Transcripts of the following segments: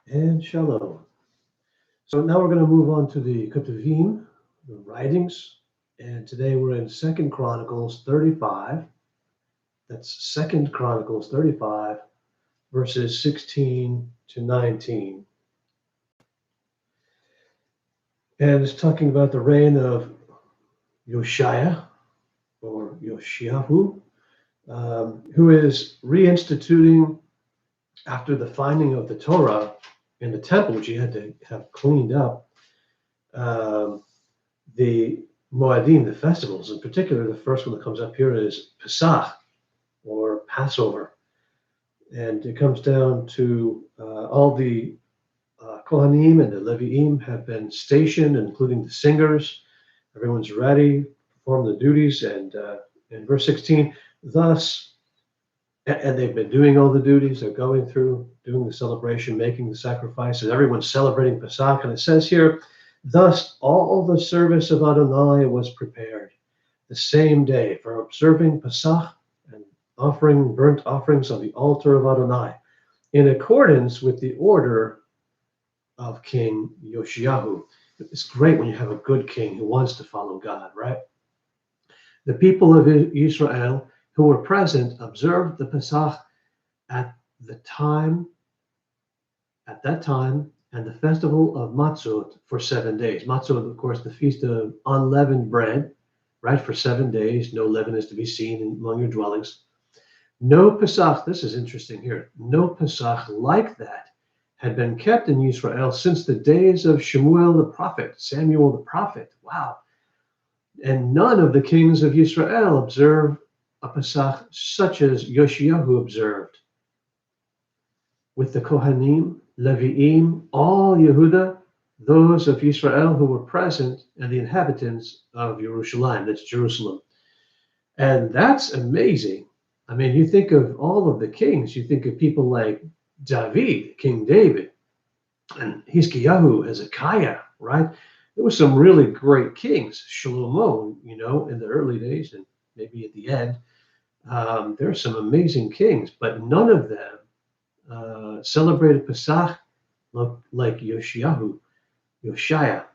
And shalom. So now we're going to move on to the Ketuvim, the writings, and today we're in Second Chronicles 35. That's Second Chronicles 35, verses 16 to 19. And it's talking about the reign of Yoshiah, or Yoshiahu, who is reinstituting, after the finding of the Torah in the temple, which he had to have cleaned up, the Moedim, the festivals. In particular, the first one that comes up here is Pesach, or Passover. And it comes down to all the Kohanim and the Leviim have been stationed, including the singers. Everyone's ready, perform the duties. And in verse 16, thus, and they've been doing all the duties. They're going through, doing the celebration, making the sacrifices. Everyone's celebrating Pesach. And it says here, thus all the service of Adonai was prepared the same day for observing Pesach and offering burnt offerings on the altar of Adonai, in accordance with the order of King Yoshiahu. It's great when you have a good king who wants to follow God, right? The people of Israel who were present observed the Pesach at that time, and the festival of Matzot for 7 days. Matzot, of course, the feast of unleavened bread, right? For 7 days, no leaven is to be seen among your dwellings. No Pesach, this is interesting here, no Pesach like that had been kept in Israel since the days of Shemuel the prophet, Samuel the prophet. Wow. And none of the kings of Israel observed a Pesach such as Yoshiahu observed. With the Kohanim, Leviim, all Yehuda, those of Israel who were present, and the inhabitants of Jerusalem, that's Jerusalem. And that's amazing. I mean, you think of all of the kings, you think of people like David, King David, and Hiskiyahu, Hezekiah, right? There were some really great kings, Shlomo, in the early days and maybe at the end. There are some amazing kings, but none of them celebrated Pesach like Yoshiah.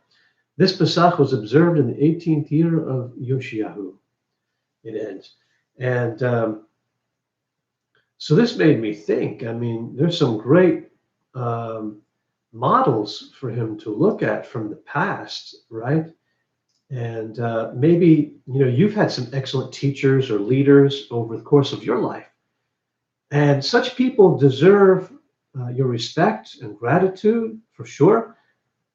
This Pesach was observed in the 18th year of Yoshiahu. It ends. And so this made me think. I mean, there's some great models for him to look at from the past, right? And maybe, you've had some excellent teachers or leaders over the course of your life. And such people deserve your respect and gratitude, for sure.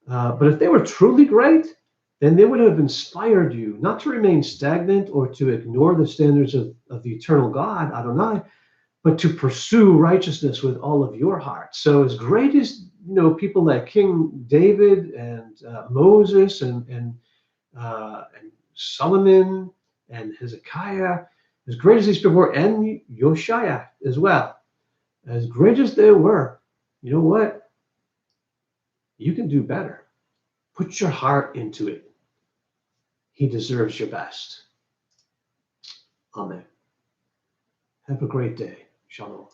But if they were truly great, then they would have inspired you not to remain stagnant or to ignore the standards of the eternal God, Adonai, but to pursue righteousness with all of your heart. So as great as, people like King David and Moses and Solomon and Hezekiah, as great as these people were, and Yoshiah as well, as great as they were, you know what? You can do better. Put your heart into it. He deserves your best. Amen. Have a great day. Shalom.